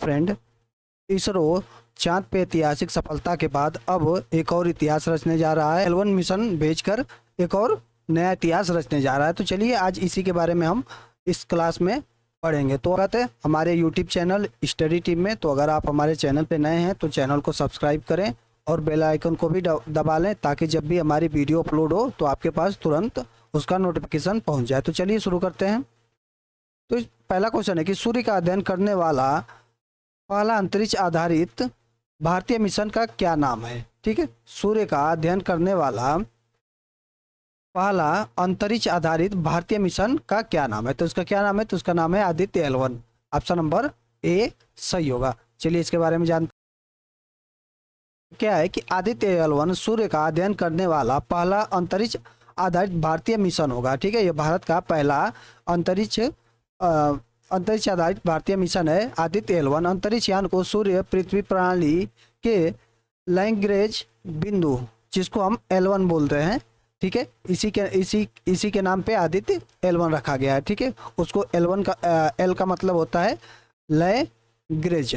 Friend, ISRO चांद पे ऐतिहासिक सफलता के बाद अब एक और इतिहास रचने जा रहा है। L1 मिशन भेजकर एक और नया इतिहास रचने जा रहा है। तो चलिए आज इसी के बारे में हम इस क्लास में पढ़ेंगे। तो स्वागत है हमारे यूट्यूब चैनल स्टडी टीम में। तो अगर आप हमारे चैनल पे नए हैं तो चैनल को सब्सक्राइब करें और बेल आइकन को भी दबा लें, ताकि जब भी हमारी वीडियो अपलोड हो तो आपके पास तुरंत उसका नोटिफिकेशन पहुंच जाए। तो चलिए शुरू करते हैं। तो पहला क्वेश्चन है कि सूर्य का अध्ययन करने वाला पहला अंतरिक्ष आधारित भारतीय मिशन का क्या नाम है। ठीक है, सूर्य का अध्ययन करने वाला पहला अंतरिक्ष आधारित भारतीय मिशन का क्या नाम है। तो इसका क्या नाम है, तो उसका नाम है Aditya L1। Option number A सही होगा। चलिए इसके बारे में जानते क्या है कि आदित्य L1 सूर्य का अध्ययन करने वाला पहला अंतरिक्ष आधारित भारतीय मिशन होगा। ठीक है, यह भारत का पहला अंतरिक्ष आधारित भारतीय मिशन है। आदित्य L1 अंतरिक्ष यान को सूर्य पृथ्वी प्रणाली के लैग्रेंज बिंदु, जिसको हम L1 बोल रहे हैं, ठीक है, इसी के नाम पे आदित्य L1 रखा गया है। ठीक है, उसको L1 का L का मतलब होता है लैग्रेंज।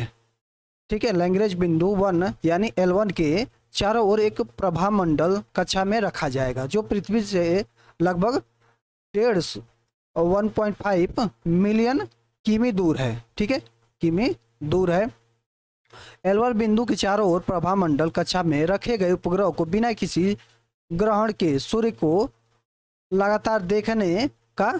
ठीक है, लैग्रेंज बिंदु 1 यानी L1 के चारों ओर एक प्रभा मंडल कक्षा में रखा जाएगा, जो पृथ्वी से लगभग 1.5 मिलियन किमी दूर है। ठीक है, किमी दूर है। L1 बिंदु के चारों ओर प्रभा मंडल कक्षा में रखे गए उपग्रह को बिना किसी ग्रहण के सूर्य को लगातार देखने का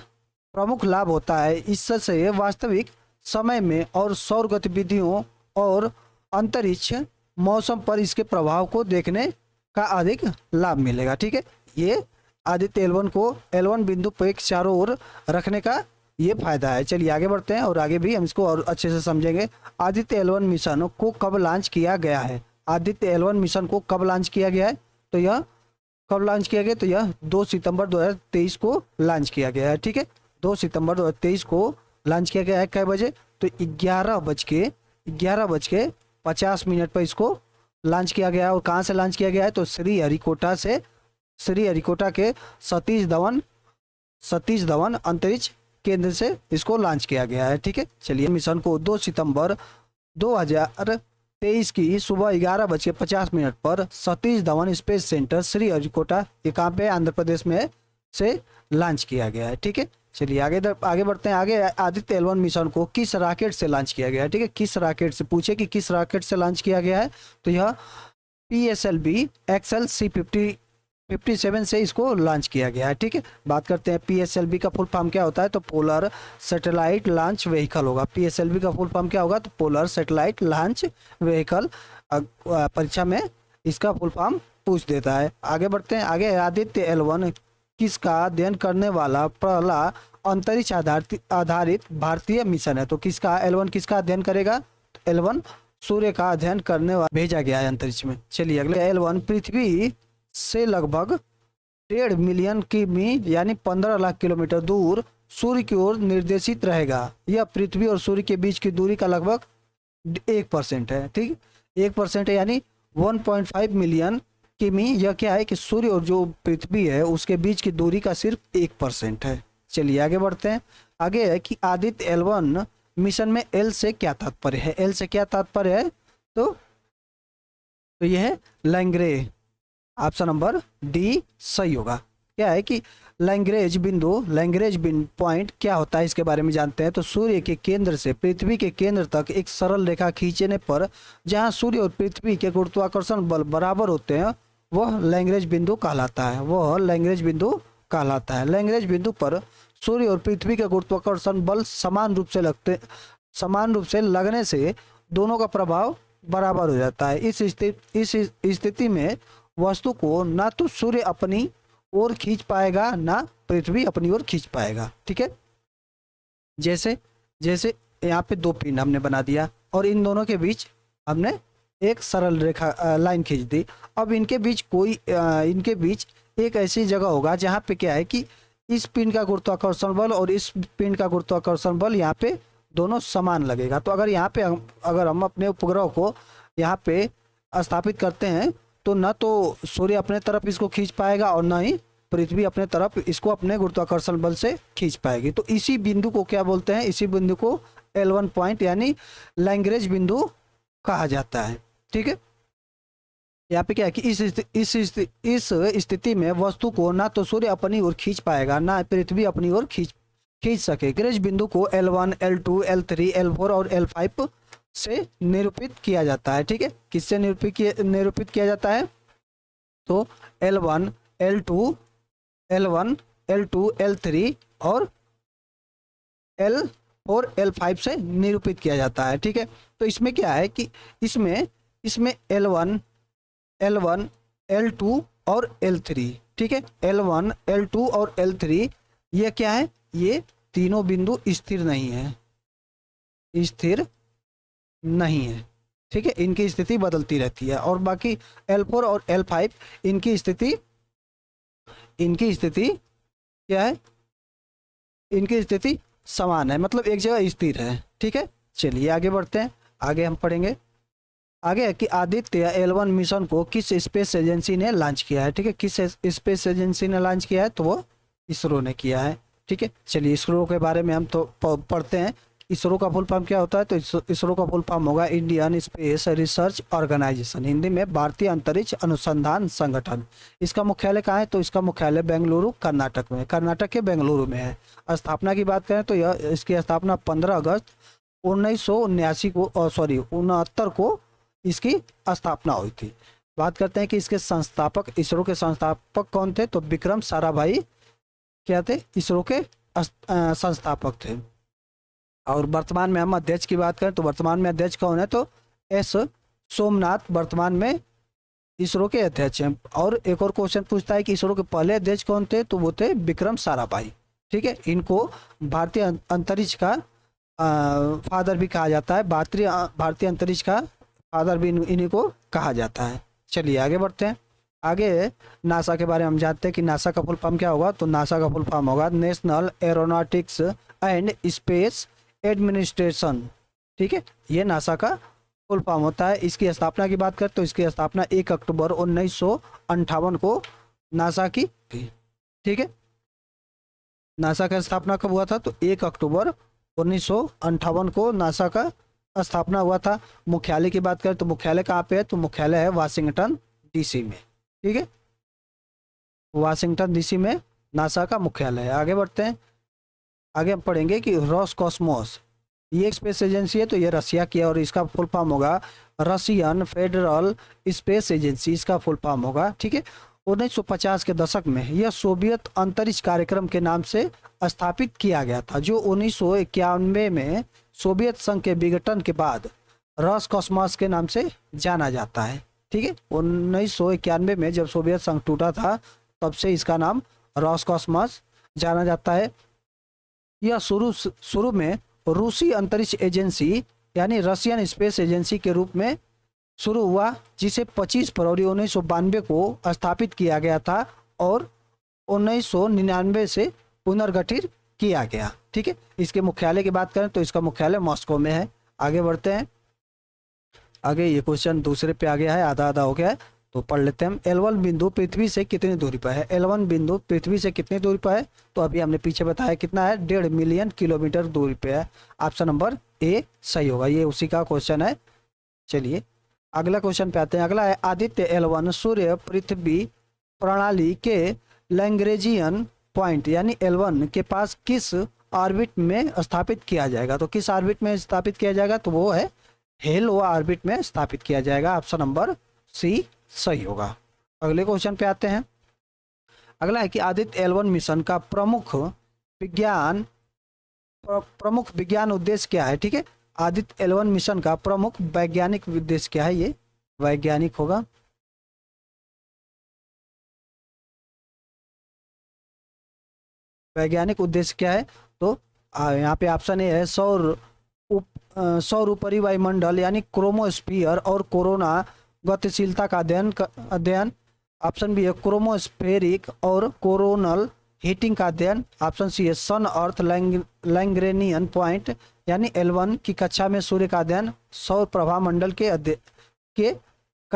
प्रमुख लाभ होता है। इससे वास्तविक समय में और सौर गतिविधियों और अंतरिक्ष मौसम पर इसके प्रभाव को देखने का अधिक लाभ मिलेगा। ठीक है, ये आदित्य L1 को L1 बिंदु पर एक चारों ओर रखने का ये फायदा है। चलिए आगे बढ़ते हैं और आगे भी हम इसको और अच्छे से समझेंगे। आदित्य L1 मिशन को कब लॉन्च किया गया है। आदित्य L1 मिशन को कब लॉन्च किया गया है, तो यह कब लॉन्च किया गया, तो यह 2 सितंबर 2023 को लॉन्च किया गया है। ठीक है, 2 सितंबर 2023 को लॉन्च किया गया है। कै बजे, तो 11:50 पर इसको लॉन्च किया गया है। और कहाँ से लॉन्च किया गया है, तो श्रीहरिकोटा के सतीश धवन अंतरिक्ष केंद्र से इसको लॉन्च किया गया है। ठीक है, चलिए मिशन को 2 सितंबर 2023 की सुबह 11:50 पर सतीश धवन स्पेस सेंटर श्रीहरिकोटा, ये कहाँ पे, आंध्र प्रदेश में से लॉन्च किया गया है। ठीक है, चलिए आगे बढ़ते हैं। आगे आदित्य L1 मिशन को किस रॉकेट से लॉन्च किया गया है। ठीक है, किस रॉकेट से, पूछे कि किस रॉकेट से लॉन्च किया गया है, तो यह PSLV XL-57 से इसको लॉन्च किया गया है। ठीक है, बात करते हैं PSLV का फुल फॉर्म क्या होता है, तो पोलर सैटेलाइट लॉन्च व्हीकल होगा। PSLV का फुल फॉर्म क्या होगा, तो पोलर सैटेलाइट लॉन्च व्हीकल। परीक्षा में इसका फुल फॉर्म पूछ देता है। आगे बढ़ते हैं। आगे आदित्य L1 किसका अध्ययन करने वाला पहला अंतरिक्ष आधारित भारतीय मिशन है। तो किसका L1 किसका अध्ययन करेगा, तो L1 सूर्य का अध्ययन करने वाला भेजा गया है अंतरिक्ष में। चलिए अगले, L1 पृथ्वी से लगभग 1.5 मिलियन किमी यानी 15 लाख किलोमीटर दूर सूर्य की ओर निर्देशित रहेगा। यह पृथ्वी और सूर्य के बीच की दूरी का लगभग 1% है। ठीक, 1% है, यानी 1.5 मिलियन किमी। यह क्या है कि सूर्य और जो पृथ्वी है उसके बीच की दूरी का सिर्फ 1% है। चलिए आगे बढ़ते हैं। आगे है कि आदित्य L1 मिशन में L से क्या तात्पर्य है। L से क्या तात्पर्य है, तो यह है लैग्रेंज। ऑप्शन नंबर डी सही होगा। क्या है कि लैग्रेंज बिंदु पॉइंट क्या होता है, इसके बारे में जानते हैं। तो सूर्य के केंद्र से पृथ्वी के केंद्र तक एक सरल रेखा खींचने पर जहां सूर्य और पृथ्वी के गुरुत्वाकर्षण बल बराबर होते हैं, वह लैग्रेंज बिंदु कहलाता है। लैग्रेंज बिंदु पर सूर्य और पृथ्वी के गुरुत्वाकर्षण बल समान रूप से लगने से दोनों का प्रभाव बराबर हो जाता है। इस स्थिति में वस्तु को ना तो सूर्य अपनी ओर खींच पाएगा, ना पृथ्वी अपनी ओर खींच पाएगा। ठीक है, जैसे यहाँ पे 2 पिंड हमने बना दिया और इन दोनों के बीच हमने एक सरल रेखा लाइन खींच दी। अब इनके बीच एक ऐसी जगह होगा जहाँ पे क्या है कि इस पिंड का गुरुत्वाकर्षण बल और इस पिंड का गुरुत्वाकर्षण बल यहाँ पे दोनों समान लगेगा। तो अगर यहाँ पे अगर हम अपने उपग्रह को यहाँ पे स्थापित करते हैं, तो न तो सूर्य अपने तरफ इसको खींच पाएगा और न ही पृथ्वी अपने तरफ इसको अपने गुरुत्वाकर्षण बल से खींच पाएगी। तो इसी बिंदु को क्या बोलते हैं, इसी बिंदु को L1 पॉइंट यानी लैग्रेंज बिंदु कहा जाता है। ठीक है, यहाँ पे क्या है कि इस स्थिति में वस्तु को ना तो सूर्य अपनी ओर खींच पाएगा ना पृथ्वी अपनी ओर खींच सके। ग्रेज बिंदु को L1, L2, L3, L4 और L5 से निरूपित किया जाता है। ठीक है, किससे निरूपित किया जाता है? तो L1, L2, L1, L2, L3 और L4, L5 से निरूपित किया जाता है। ठीक है, तो इसमें क्या है कि इसमें L1, L2 और L3, ठीक है, L1, L2 और L3 ये क्या है? ये तीनों बिंदु स्थिर नहीं है, स्थिर नहीं है। ठीक है, इनकी स्थिति बदलती रहती है। और बाकी L4 और L5 इनकी स्थिति क्या है? इनकी स्थिति समान है, मतलब एक जगह स्थिर है। ठीक है, चलिए आगे बढ़ते हैं। आगे हम पढ़ेंगे आगे है कि आदित्य L1 मिशन को किस स्पेस एजेंसी ने लॉन्च किया है। ठीक है, किस स्पेस एजेंसी ने लॉन्च किया है? तो वो इसरो ने किया है। ठीक है, चलिए इसरो के बारे में हम तो पढ़ते हैं। इसरो का फुल फॉर्म क्या होता है? तो इसरो का फुल फॉर्म होगा Indian space research organisation, Hindi में भारतीय अंतरिक्ष अनुसंधान संगठन। इसका मुख्यालय कहाँ है? तो इसका मुख्यालय बेंगलुरु कर्नाटक में, कर्नाटक के बेंगलुरु में है। स्थापना की बात करें तो इसकी स्थापना 15 अगस्त 1979 को 69 को इसकी स्थापना हुई थी। बात करते हैं कि इसके संस्थापक, इसरो के संस्थापक कौन थे? तो विक्रम साराभाई क्या थे? इसरो के संस्थापक थे। और वर्तमान में हम अध्यक्ष की बात करें तो वर्तमान में अध्यक्ष कौन है? तो एस सोमनाथ वर्तमान में इसरो के अध्यक्ष हैं। और एक और क्वेश्चन पूछता है कि इसरो के पहले अध्यक्ष कौन थे? तो वो थे विक्रम साराभाई। ठीक है, इनको भारतीय अंतरिक्ष का फादर भी कहा जाता है, भारतीय अंतरिक्ष का फादर भी इन्हीं को कहा जाता है। चलिए आगे बढ़ते हैं। आगे नासा के बारे में हम जानते हैं कि नासा का फुल फॉर्म क्या होगा? तो नासा का फुल फॉर्म होगा national aeronautics and space administration. ठीक है, ये नासा का फुल फॉर्म होता है। इसकी स्थापना की बात करें तो इसकी स्थापना 1 अक्टूबर 1958 को नासा की थी। ठीक है, नासा का स्थापना कब हुआ था? तो 1 अक्टूबर 1958 को नासा का स्थापना हुआ था। मुख्यालय की बात करें तो मुख्यालय कहाँ पे है? तो मुख्यालय है वाशिंगटन डीसी में। ठीक है, वाशिंगटन डीसी में नासा का मुख्यालय है। आगे बढ़ते हैं। आगे हम पढ़ेंगे कि रोसकॉस्मोस ये एक स्पेस एजेंसी है, तो ये रसिया की है और इसका फुल फॉर्म होगा रशियन फेडरल स्पेस एजेंसी, इसका फुल फॉर्म होगा। ठीक है, 1950 के दशक में यह सोवियत अंतरिक्ष कार्यक्रम के नाम से स्थापित किया गया था, जो 1991 में सोवियत संघ के विघटन के बाद रोसकॉस्मोस के नाम से जाना जाता है। ठीक है, 1991 में जब सोवियत संघ टूटा था तब से इसका नाम रोसकॉस्मोस जाना जाता है। यह शुरू में रूसी अंतरिक्ष एजेंसी यानी रशियन स्पेस एजेंसी के रूप में शुरू हुआ, जिसे 25 फरवरी 1992 को स्थापित किया गया था और 1999 से पुनर्गठित किया गया। ठीक है, इसके मुख्यालय की बात करें तो इसका मुख्यालय मॉस्को में है। आगे बढ़ते हैं। आगे ये क्वेश्चन दूसरे पे आ गया है, आधा आधा हो गया है, तो पढ़ लेते हैं हम। L1 बिंदु पृथ्वी से कितनी दूरी पर है? L1 बिंदु पृथ्वी से कितनी दूरी पर है? तो अभी हमने पीछे बताया कितना है, 1.5 मिलियन किलोमीटर दूरी पे है। ऑप्शन नंबर ए सही होगा, ये उसी का क्वेश्चन है। चलिए अगला क्वेश्चन पे आते हैं। अगला है आदित्य L1 सूर्य पृथ्वी प्रणाली के लैग्रेंजियन पॉइंट यानी L1 के पास किस ऑर्बिट में स्थापित किया जाएगा? तो किस ऑर्बिट में स्थापित किया जाएगा? तो वो है हेलो ऑर्बिट में स्थापित किया जाएगा। ऑप्शन नंबर सी सही होगा। अगले क्वेश्चन पे आते हैं। अगला है कि आदित्य L1 मिशन का प्रमुख विज्ञान उद्देश्य क्या है? ठीक है, आदित्य L1 मिशन का प्रमुख वैज्ञानिक उद्देश्य क्या है? ये वैज्ञानिक होगा। वैज्ञानिक उद्देश्य क्या है? तो यहाँ पे ऑप्शन ए है सौर ऊपरी वायुमंडल यानी क्रोमोस्फीयर और कोरोना गतिशीलता का अध्ययन। ऑप्शन बी है क्रोमोस्फेरिक और कोरोनल हीटिंग का अध्ययन। ऑप्शन सी है सन अर्थ लैग्रेंजियन पॉइंट यानी L1 की कक्षा में सूर्य का अध्ययन। सौर प्रभा मंडल का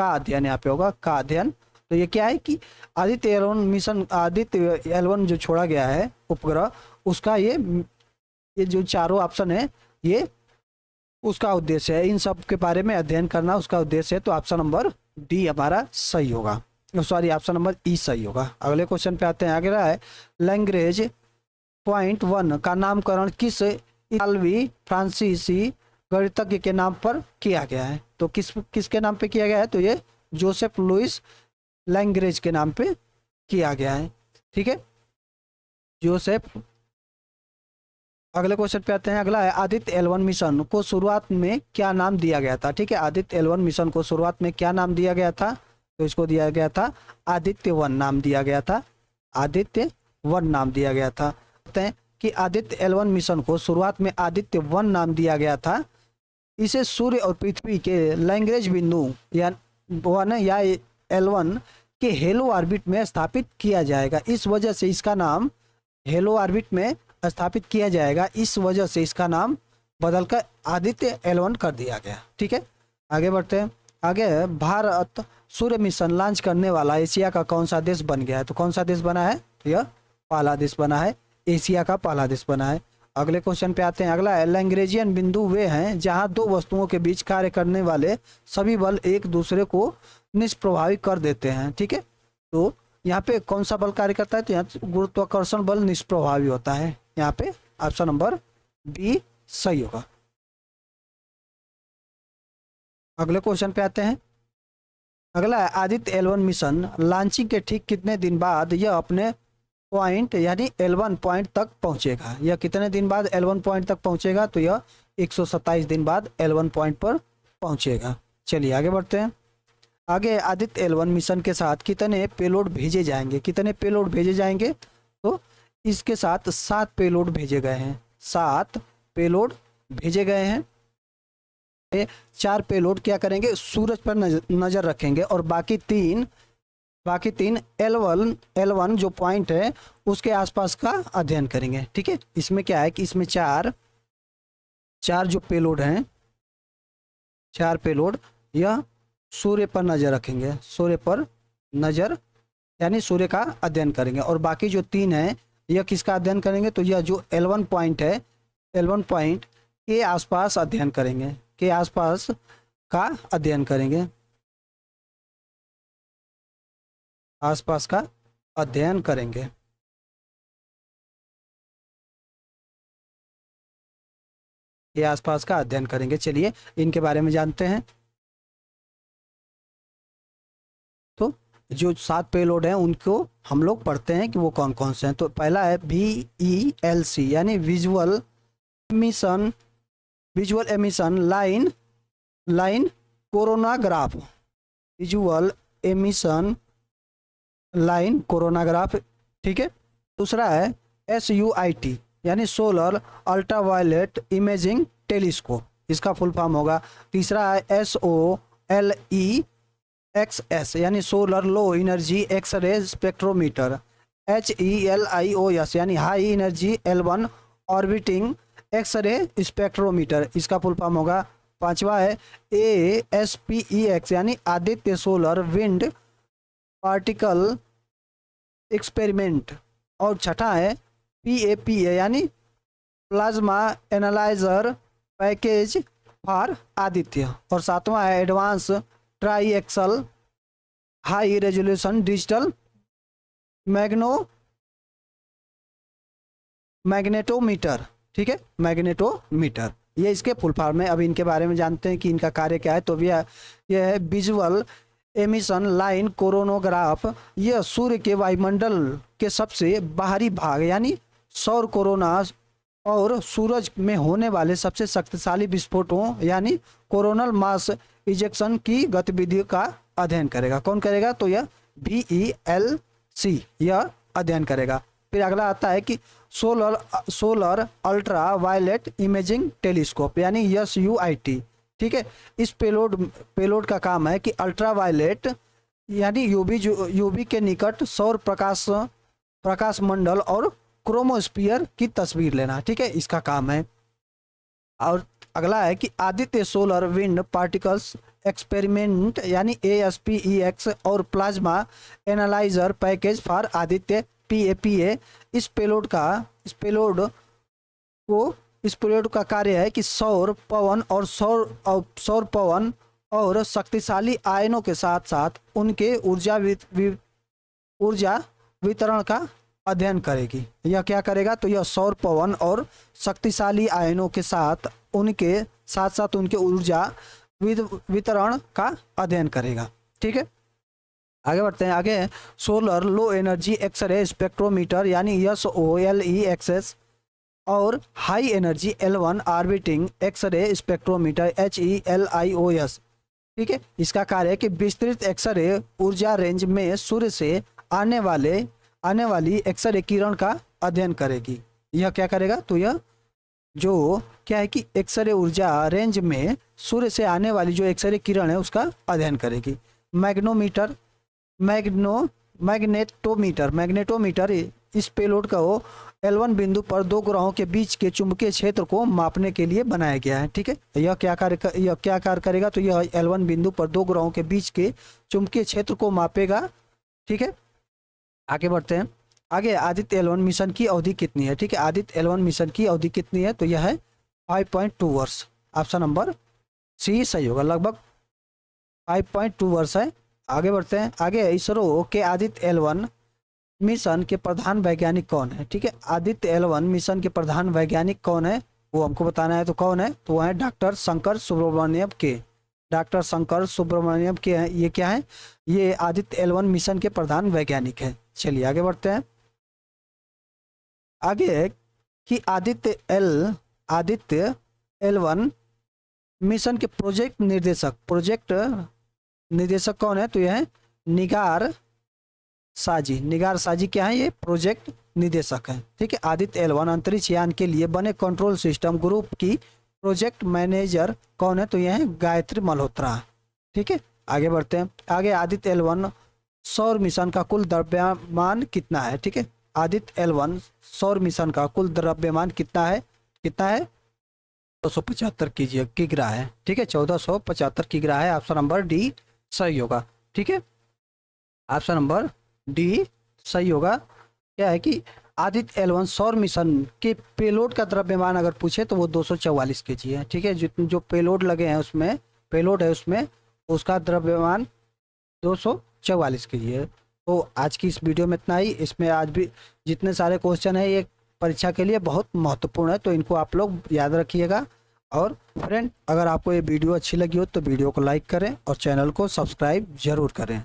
अध्ययन यहाँ पे होगा, का अध्ययन। तो ये क्या है कि Aditya L1 mission, Aditya L1 जो छोड़ा गया है उपग्रह, उसका ये जो चारों ऑप्शन है ये उसका उद्देश्य है। इन सब के बारे में अध्ययन करना उसका उद्देश्य है। तो ऑप्शन नंबर डी हमारा सही होगा, सॉरी ऑप्शन नंबर ई सही होगा। अगले क्वेश्चन पे आते हैं। अगला है लैंग्वेज पॉइंट 1 का नामकरण किस इतालवी फ्रांसीसी गणितज्ञ के नाम पर किया गया है? तो किसके नाम पे किया गया है? तो ये जोसेफ लुइस लैंग्रेज के नाम पे किया गया है, ठीक है, जोसेफ। अगले क्वेश्चन पे आते हैं। अगला है आदित्य L1 मिशन को शुरुआत में क्या नाम दिया गया था? ठीक है, आदित्य L1 मिशन को शुरुआत में क्या नाम दिया गया था? तो इसको दिया गया था आदित्य 1 नाम दिया गया था, आदित्य 1 नाम दिया गया था। कहते हैं कि आदित्य L1 मिशन को शुरुआत में आदित्य 1 नाम दिया गया था। इसे सूर्य और पृथ्वी के लैंग्रेज बिंदु या 1 या L1 के हेलो ऑर्बिट में स्थापित किया जाएगा। इस वजह से इसका नाम हेलो ऑर्बिट में स्थापित किया जाएगा, इस वजह से इसका नाम बदलकर आदित्य L1 कर दिया गया, ठीक है। आगे बढ़ते हैं। आगे भारत सूर्य मिशन लॉन्च करने वाला एशिया का कौन सा देश बन गया है? तो कौन सा देश बना है? तो यह पहला देश बना है, एशिया का पहला देश बना है। अगले क्वेश्चन पे आते हैं। अगला है लैंग्रेजियन बिंदु वे हैं जहां दो वस्तुओं के बीच कार्य करने वाले सभी बल एक दूसरे को निष्प्रभावी कर देते हैं, ठीक है। तो यहाँ पे कौन सा बल कार्य करता है? तो यहाँ गुरुत्वाकर्षण बल निष्प्रभावी होता है। यहाँ पे ऑप्शन नंबर बी सही होगा। अगले क्वेश्चन पे आते हैं। अगला है आदित्य L1 मिशन लॉन्चिंग के ठीक कितने दिन बाद यह अपने पॉइंट यानी L1 पॉइंट तक पहुंचेगा? यह कितने दिन बाद L1 पॉइंट तक पहुंचेगा? तो यह 127 दिन बाद L1 पॉइंट पर पहुंचेगा। चलिए आगे बढ़ते हैं। आगे आदित्य L1 मिशन के साथ कितने पेलोड भेजे जाएंगे? कितने पेलोड भेजे जाएंगे? तो इसके साथ 7 पेलोड भेजे गए हैं, 7 पेलोड भेजे गए हैं। 4 पेलोड क्या करेंगे? सूरज पर नजर रखेंगे और बाकी तीन L1 जो पॉइंट है उसके आसपास का अध्ययन करेंगे, ठीक है। इसमें क्या है कि इसमें चार जो पेलोड हैं, 4 पेलोड यह सूर्य पर नजर रखेंगे, सूर्य पर नजर यानी सूर्य का अध्ययन करेंगे। और बाकी जो 3 है यह किसका अध्ययन करेंगे? तो यह जो L1 पॉइंट है, L1 पॉइंट के आसपास अध्ययन करेंगे, के आसपास का अध्ययन करेंगे, आसपास का अध्ययन करेंगे। ये आसपास का अध्ययन करेंगे। चलिए इनके बारे में जानते हैं। तो जो 7 पेलोड हैं उनको हम लोग पढ़ते हैं कि वो कौन कौन से हैं। तो पहला है VELC यानी visual emission line coronagraph, visual emission line coronagraph, ठीक है। दूसरा है SUIT यानी सोलर अल्ट्रावायलेट इमेजिंग टेलीस्कोप, इसका फुल फॉर्म होगा। तीसरा है SOLEXS यानी solar low energy x-ray spectrometer. HELIOS यानी high energy L1 orbiting x-ray spectrometer, इसका फुल फॉर्म होगा। पांचवा है ASPEX यानी Aditya solar wind particle experiment. और छठा है PAPA यानी plasma analyser package for Aditya. और सातवां है advance try axle high resolution digital magnetometer, ठीक है, मैग्नेटोमीटर। ये इसके फुल फॉर्म है। अब इनके बारे में जानते हैं कि इनका कार्य क्या है। तो यह है विजुअल एमिशन लाइन कोरोनोग्राफ। यह सूर्य के वायुमंडल के सबसे बाहरी भाग यानी सौर कोरोना और सूरज में होने वाले सबसे शक्तिशाली विस्फोटों यानी कोरोनल मास इजेक्शन की गतिविधि का अध्ययन करेगा। कौन करेगा? तो यह VELC यह अध्ययन करेगा। फिर अगला आता है कि solar ultraviolet imaging telescope यानी SUIT, ठीक है। इस पेलोड का काम है कि अल्ट्रा वायलेट यानी यूवी के निकट सौर प्रकाश मंडल और क्रोमोस्फीयर की तस्वीर लेना, ठीक है, इसका काम है। और अगला है कि Aditya solar wind particles experiment यानी ASPEX और plasma analyser package for Aditya PAPA। इस पेलोड को इस पेलोड का कार्य है कि सौर पवन और सौर पवन और शक्तिशाली आयनों के साथ साथ उनके ऊर्जा वितरण का अध्ययन करेगी। यह क्या करेगा, तो यह सौर पवन और शक्तिशाली आयनों के साथ उनके ऊर्जा वितरण का अध्ययन करेगा। ठीक है, आगे बढ़ते हैं। आगे solar low energy x-ray spectrometer यानी SOLEXS और high energy L1 orbiting x-ray spectrometer HELIOS। ठीक है, इसका कार्य है कि विस्तृत एक्सरे ऊर्जा रेंज में सूर्य से आने वाली एक्सरे किरण का अध्ययन करेगी। यह क्या करेगा, तो यह जो क्या है कि एक्सरे ऊर्जा रेंज में सूर्य से आने वाली जो एक्सरे किरण है उसका अध्ययन करेगी। मैग्नेटोमीटर इस पेलोड को L1 बिंदु पर दो ग्रहों के बीच के चुंबकीय क्षेत्र को मापने के लिए बनाया गया है। ठीक है, यह क्या कार्य करेगा, तो यह L1 बिंदु पर दो ग्रहों के बीच के चुंबकीय क्षेत्र को मापेगा। ठीक है, आगे बढ़ते हैं। आगे आदित्य L1 मिशन की अवधि कितनी है। ठीक है, आदित्य L1 मिशन की अवधि कितनी है, तो यह है 5.2 वर्ष। ऑप्शन नंबर सी सही होगा, लगभग 5.2 वर्ष है। आगे बढ़ते हैं। आगे इसरो के आदित्य L1 मिशन के प्रधान वैज्ञानिक कौन है। ठीक है, आदित्य L1 मिशन के प्रधान वैज्ञानिक कौन है वो हमको बताना है। तो कौन है, तो वह है डॉक्टर शंकर सुब्रमण्यम के। डॉक्टर शंकर सुब्रमण्यम के हैं, ये क्या है, ये आदित्य L1 मिशन के प्रधान वैज्ञानिक है। चलिए आगे बढ़ते हैं। आगे कि आदित्य L1 मिशन के प्रोजेक्ट निर्देशक कौन है, तो यह है निगार साजी क्या है, ये प्रोजेक्ट निदेशक है। ठीक है, आदित्य L1 अंतरिक्ष यान के लिए बने कंट्रोल सिस्टम ग्रुप की प्रोजेक्ट मैनेजर कौन है, तो यह है गायत्री मल्होत्रा। ठीक है, आगे बढ़ते हैं। आगे आदित्य L1 सौर मिशन का कुल द्रव्यमान कितना है। ठीक है, आदित्य L1 सौर मिशन का कुल द्रव्यमान कितना है 1475 किग्रा है। ठीक है, 1475 किग्रा है। ऑप्शन नंबर डी सही होगा। ठीक है, ऑप्शन नंबर डी सही होगा। क्या है कि आदित्य L1 सौर मिशन के पेलोड का द्रव्यमान अगर पूछे तो वो 244 kg है। ठीक है, जो पेलोड लगे हैं उसमें उसका द्रव्यमान 244 kg है। तो आज की इस वीडियो में इतना ही। इसमें आज भी जितने सारे क्वेश्चन है ये परीक्षा के लिए बहुत महत्वपूर्ण है, तो इनको आप लोग याद रखिएगा। और फ्रेंड, अगर आपको ये वीडियो अच्छी लगी हो तो वीडियो को लाइक करें और चैनल को सब्सक्राइब जरूर करें।